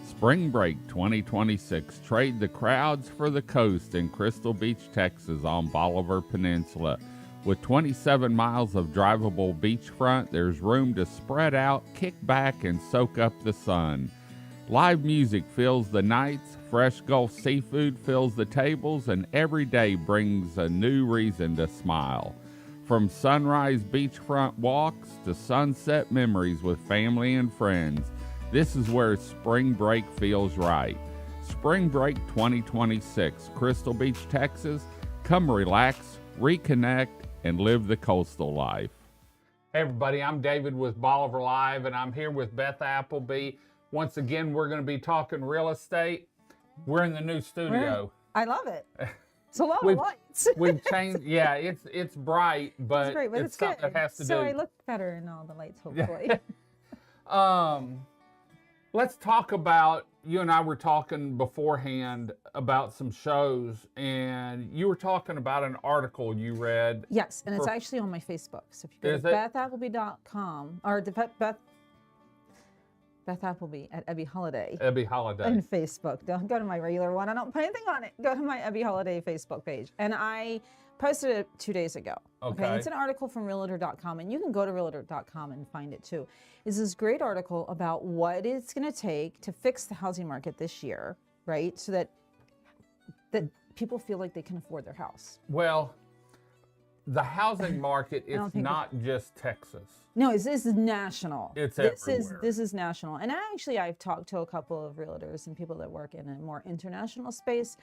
Spring Break 2026. Trade the crowds for the coast in Crystal Beach, Texas on Bolivar Peninsula. With 27 miles of drivable beachfront, there's room to spread out, kick back, and soak up the sun. Live music fills the nights, fresh Gulf seafood fills the tables, and every day brings a new reason to smile. From sunrise beachfront walks to sunset memories with family and friends, this is where spring break feels right. Spring Break 2026, Crystal Beach, Texas. Come relax, reconnect, and live the coastal life. Hey everybody, I'm David with Bolivar Live, and I'm here with Beth Appleby. Once again, we're going to be talking real estate. We're in the new studio. I love it. It's a lot of lights. We've changed. Yeah, it's bright, but it's great, but it's something good. that has to so do. I look better in all the lights, hopefully. Let's talk about, you and I were talking beforehand about some shows, and you were talking about an article you read. Yes, and it's actually on my Facebook. So if you go to BethAppleby.com or to Beth Appleby at Ebby Holiday. Ebby Holiday. On Facebook. Don't go to my regular one. I don't put anything on it. Go to my Ebby Holiday Facebook page. And I posted it 2 days ago. Okay. It's an article from Realtor.com, and you can go to Realtor.com and find it too. It's this great article about what it's going to take to fix the housing market this year, right? So that people feel like they can afford their house. Well, the housing market is not just Texas. No, this is national. It's everywhere. This is national. And I've talked to a couple of realtors and people that work in a more international space,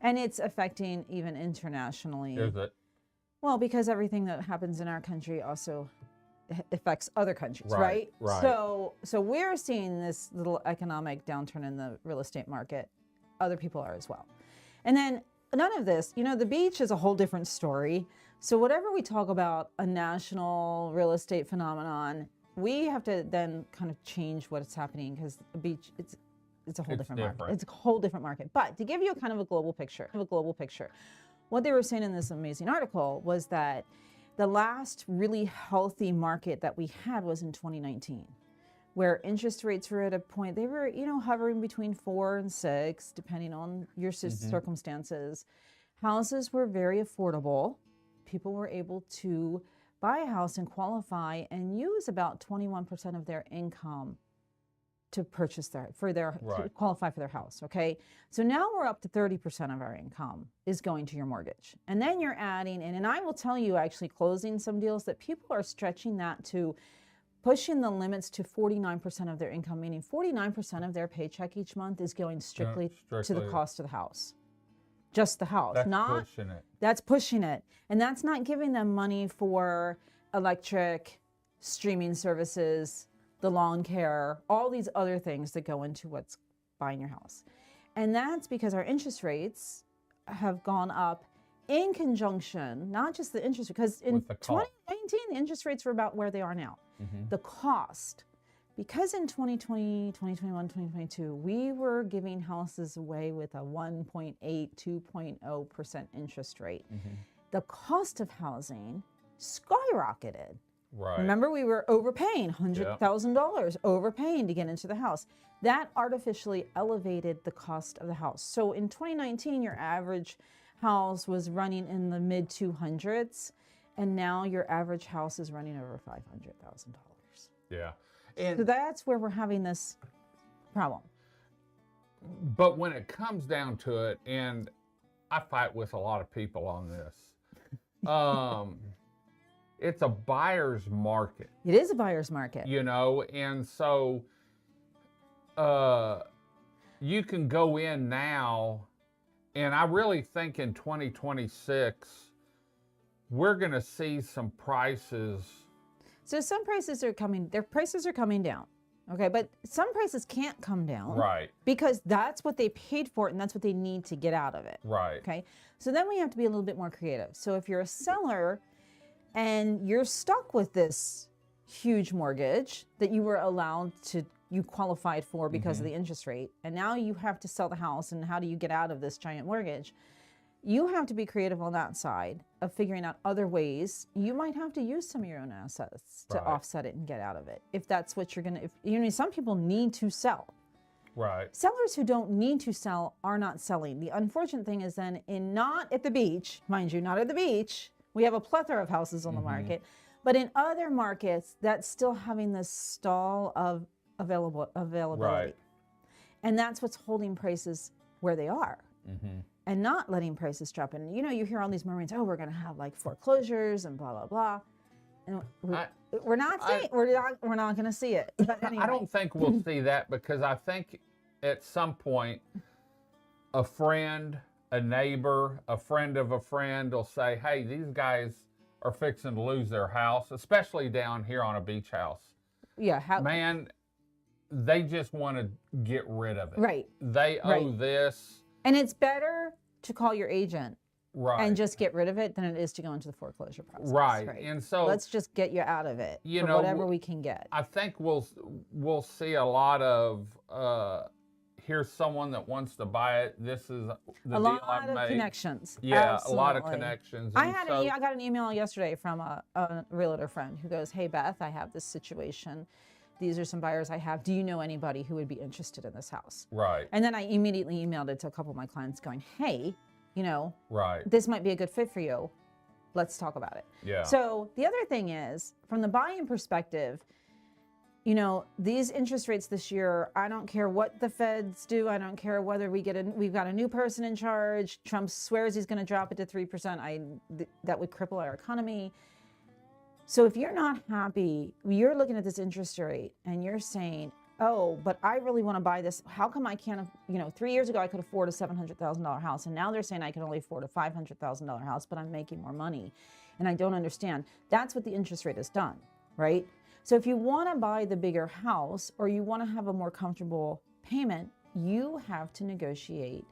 and it's affecting even internationally. Is it? Well, because everything that happens in our country also affects other countries, right? Right. So we're seeing this little economic downturn in the real estate market. Other people are as well. And then none of this, the beach is a whole different story. So whatever we talk about a national real estate phenomenon, we have to then kind of change what's happening, because the beach, it's a whole different market. It's a whole different market. But to give you a kind of a global picture, what they were saying in this amazing article was that the last really healthy market that we had was in 2019, where interest rates were at a point, they were, hovering between 4 and 6, depending on your circumstances. Houses were very affordable. People were able to buy a house and qualify and use about 21% of their income to purchase to qualify for their house. Okay. So now we're up to 30% of our income is going to your mortgage. And then you're adding in, and I will tell you, actually closing some deals that people are stretching that to pushing the limits to 49% of their income, meaning 49% of their paycheck each month is going strictly to the cost of the house. Just the house. That's pushing it. And that's not giving them money for electric, streaming services, the lawn care, all these other things that go into what's buying your house. And that's because our interest rates have gone up in conjunction, not just the interest, because in 2019, the interest rates were about where they are now. The cost, because in 2020, 2021, 2022, we were giving houses away with a 1.8, 2.0% interest rate. The cost of housing skyrocketed. Right. Remember, we were overpaying $100,000, overpaying to get into the house. That artificially elevated the cost of the house. So in 2019, your average house was running in the mid 200s, and now your average house is running over $500,000. Yeah. So that's where we're having this problem. But when it comes down to it, and I fight with a lot of people on this, it's a buyer's market. It is a buyer's market. And so you can go in now, and I really think in 2026, we're going to see some prices. So some prices are coming down. Okay, but some prices can't come down. Right. Because that's what they paid for it, and that's what they need to get out of it. Right. Okay. So then we have to be a little bit more creative. So if you're a seller and you're stuck with this huge mortgage that you qualified for because of the interest rate, and now you have to sell the house, and how do you get out of this giant mortgage? You have to be creative on that side of figuring out other ways. You might have to use some of your own assets to offset it and get out of it. If that's what you're some people need to sell. Right. Sellers who don't need to sell are not selling. The unfortunate thing is then not at the beach, mind you, not at the beach. We have a plethora of houses on the market, but in other markets that's still having this stall of availability. Right. And that's what's holding prices where they are. And not letting prices drop. And you hear all these murmurings, oh, we're going to have like foreclosures and blah, blah, blah. And we're not going to see it. But anyway. I don't think we'll see that, because I think at some point a friend, a neighbor, a friend of a friend will say, hey, these guys are fixing to lose their house, especially down here on a beach house. Yeah. Man, they just want to get rid of it. Right. They owe this. And it's better to call your agent and just get rid of it than it is to go into the foreclosure process. Right. And so let's just get you out of it for whatever we can get. I think we'll see a lot of here's someone that wants to buy it. This is the deal I made. A lot of connections. Yeah, Absolutely. A lot of connections. I got an email yesterday from a realtor friend who goes, hey, Beth, I have this situation. These are some buyers I have. Do you know anybody who would be interested in this house? Right. And then I immediately emailed it to a couple of my clients going, hey, right, this might be a good fit for you. Let's talk about it. Yeah. So the other thing is, from the buying perspective, these interest rates this year, I don't care what the feds do. I don't care whether we've got a new person in charge. Trump swears he's going to drop it to 3%. That would cripple our economy. So if you're not happy, you're looking at this interest rate and you're saying, oh, but I really want to buy this. How come I can't, 3 years ago I could afford a $700,000 house, and now they're saying I can only afford a $500,000 house, but I'm making more money. And I don't understand. That's what the interest rate has done, right? So if you want to buy the bigger house or you want to have a more comfortable payment, you have to negotiate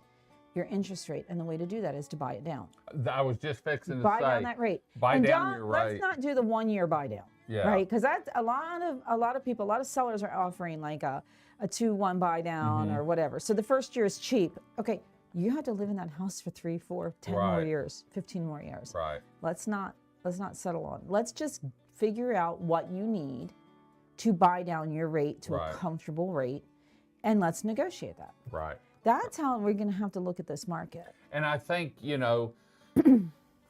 your interest rate, and the way to do that is to buy it down. I was just fixing to buy say, down that rate. Buy down your rate. Let's not do the 1 year buy down. Yeah. Right, because that's a lot of people, a lot of sellers are offering like a 2-1 buy down or whatever. So the first year is cheap. Okay, you have to live in that house for 3, 4, 10 more years, 15 more years. Right. Let's not settle on. Let's just figure out what you need to buy down your rate to a comfortable rate, and let's negotiate that. Right. That's how we're going to have to look at this market. And I think,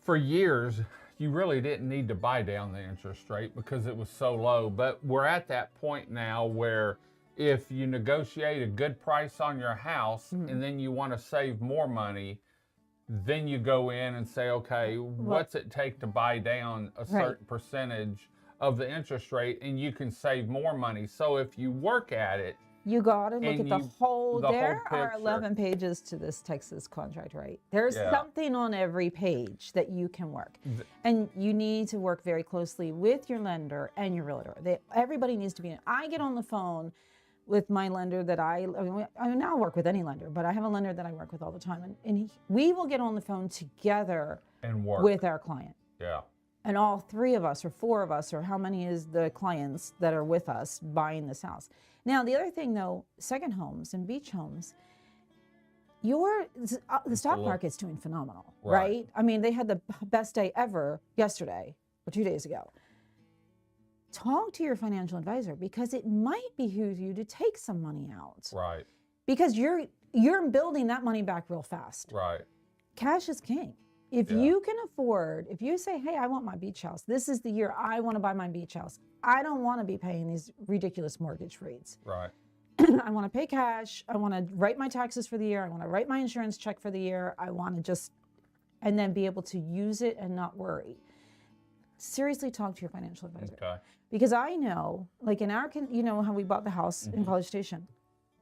for years, you really didn't need to buy down the interest rate because it was so low. But we're at that point now where if you negotiate a good price on your house and then you want to save more money, then you go in and say, okay, what's it take to buy down a certain percentage of the interest rate, and you can save more money. So if you work at it, you got to look at the whole. There are picture. 11 pages to this Texas contract, right? There's something on every page that you can work, and you need to work very closely with your lender and your realtor. Everybody needs to be. I get on the phone with my lender that I now work with any lender, but I have a lender that I work with all the time, and we will get on the phone together and work with our client. Yeah. And all 3 of us or 4 of us, or how many is the clients that are with us buying this house. Now, the other thing though, second homes and beach homes, the stock market's doing phenomenal, right? I mean, they had the best day ever yesterday or 2 days ago. Talk to your financial advisor, because it might behoove you to take some money out. Right. Because you're building that money back real fast. Right. Cash is king. If you can afford, if you say, hey, I want my beach house. This is the year I want to buy my beach house. I don't want to be paying these ridiculous mortgage rates. Right. I want to pay cash. I want to write my taxes for the year. I want to write my insurance check for the year. I want to just, and then be able to use it and not worry. Seriously, talk to your financial advisor. Okay. Because I know, like in our, how we bought the house in College Station,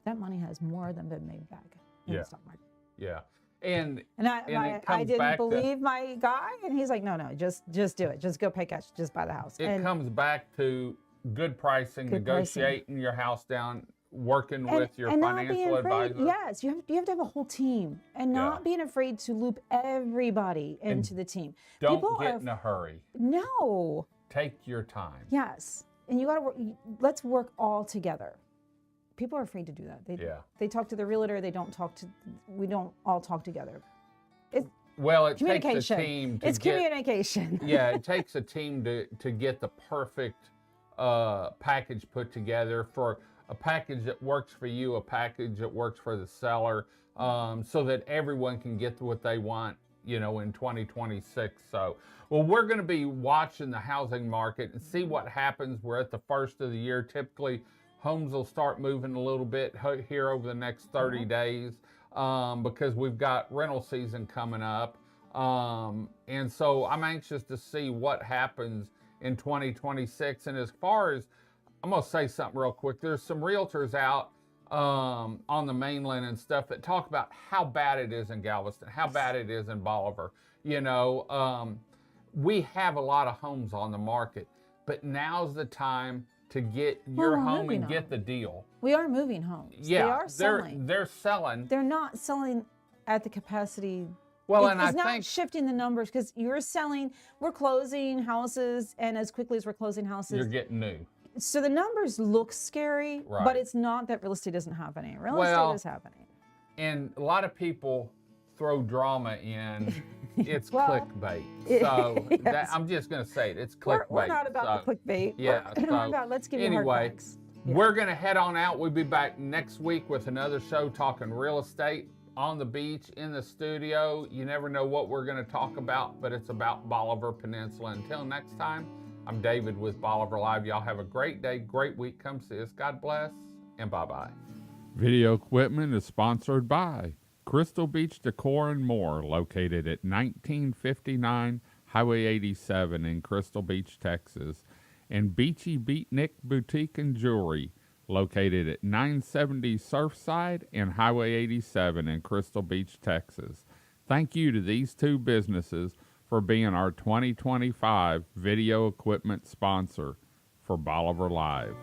that money has more than been made back in the stock market. Yeah. And I didn't believe my guy, and he's like, no, just do it. Just go pay cash. Just buy the house. It comes back to good pricing, negotiating your house down, working with your financial advisor. Yes, you have to have a whole team, and not being afraid to loop everybody into the team. Don't get in a hurry. No. Take your time. Yes, and you got to work. Let's work all together. People are afraid to do that. They talk to the realtor. We don't all talk together. It takes a team. Communication. Yeah, it takes a team to get the perfect package put together for a package that works for you, a package that works for the seller, so that everyone can get what they want, you know, in 2026. So, well, we're going to be watching the housing market and see what happens. We're at the first of the year. Typically, homes will start moving a little bit here over the next 30 days because we've got rental season coming up. And so I'm anxious to see what happens in 2026. And as far as, I'm going to say something real quick. There's some realtors out on the mainland and stuff that talk about how bad it is in Galveston, how bad it is in Bolivar. You know, we have a lot of homes on the market, but now's the time to get your home and get the deal. We are moving homes. Yeah, they are selling. They're selling. They're not selling at the capacity. Well, it's not shifting the numbers because you're selling, we're closing houses, and as quickly as we're closing houses, you're getting new. So the numbers look scary, but it's not that real estate isn't happening. Real estate is happening. And a lot of people throw drama in. It's clickbait. So yes. I'm just going to say it. It's clickbait. We're not about the clickbait. Yeah. We're about let's give you hard facts. We're going to head on out. We'll be back next week with another show talking real estate on the beach, in the studio. You never know what we're going to talk about, but it's about Bolivar Peninsula. Until next time, I'm David with Bolivar Live. Y'all have a great day, great week. Come see us. God bless, and bye-bye. Video equipment is sponsored by Crystal Beach Decor and More, located at 1959 Highway 87 in Crystal Beach, Texas, and Beachy Beatnik Boutique and Jewelry, located at 970 Surfside and Highway 87 in Crystal Beach, Texas. Thank you to these two businesses for being our 2025 video equipment sponsor for Bolivar Live.